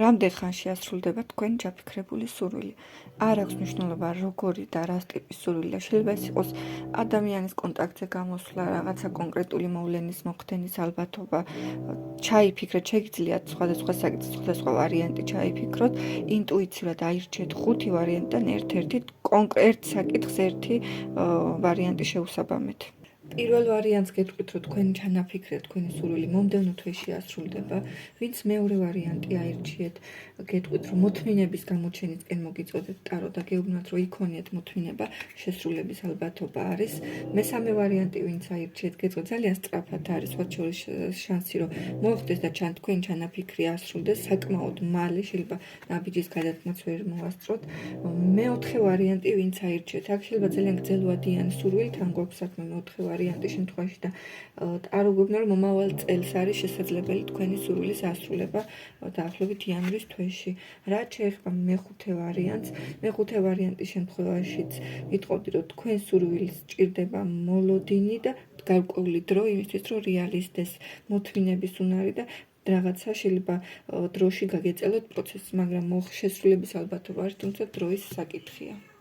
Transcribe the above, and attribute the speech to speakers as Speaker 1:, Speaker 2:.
Speaker 1: რამდენ ხანში ასრულდება თქვენი ჩაფიქრებული სურვილი. არ აქვს მნიშვნელობა როგორი და რას ტიპის სურვილია. შეიძლება ეს იყოს ადამიანის კონტაქტზე გამოსვლა, რაღაცა კონკრეტული მოვლენის მოხდენის ალბათობა. ჩაიფიქრეთ, შეგიძლიათ სხვადასხვა საკითხი, სხვადასხვა ვარიანტი ჩაიფიქროთ, ინტუიციურად აირჩიეთ 5 ვარიანტიდან ერთ-ერთი კონკრეტ საკითხს ერთი ვარიანტი შეუსაბამეთ. პირველ ვარიანტს გეტყვით, რომ თქვენი ჩანაფიქრე, თქვენი სურვილი მომდევნო თვეში ასრულდება, ვინც მეორე ვარიანტი აირჩიეთ, გეტყვით, რომ მოთმინების გამოჩენისკენ მოგიწოდეთ ტარო და გეუბნათ, რომ იქონიათ მოთმინება, შესრულების ალბათობა არის. მესამე ვარიანტი, ვინც აირჩიეთ, გეტყვით, ძალიან სწრაფად არის, მათ შორის შანსი, რომ მოხდეს და თქვენი ჩანაფიქრი ასრულდეს საკმაოდ მალე, შეიძლება ნაბიჯის გადადგმაც ვერ მოასწროთ. მეოთხე ვარიანტი, ვინც აირჩიეთ, აქ შეიძლება ძალიან გრძელვადიანი სურვილი თან გვაქვს საქმე მეოთხე ვარიანტის შემთხვევაში და ტარო გვეუბნება, რომ მომავალ წელს არის შესაძლებელი თქვენი სურვილის ასრულება დაახლოებით იანვრის თვეში. რაც შეეხება მეხუთე ვარიანტს, მეხუთე ვარიანტის შემთხვევაშიც ვიტყოდი, რომ თქვენ სურვილს სჭირდება მოლოდინი და გარკვეული დრო იმისთვის, რომ რეალიზდეს მოთმინების უნარი და რაღაცა შეიძლება დროში გაგეწელოთ პროცესი, მაგრამ შესრულების ალბათობა არის, თუმცა დროის საკითხია.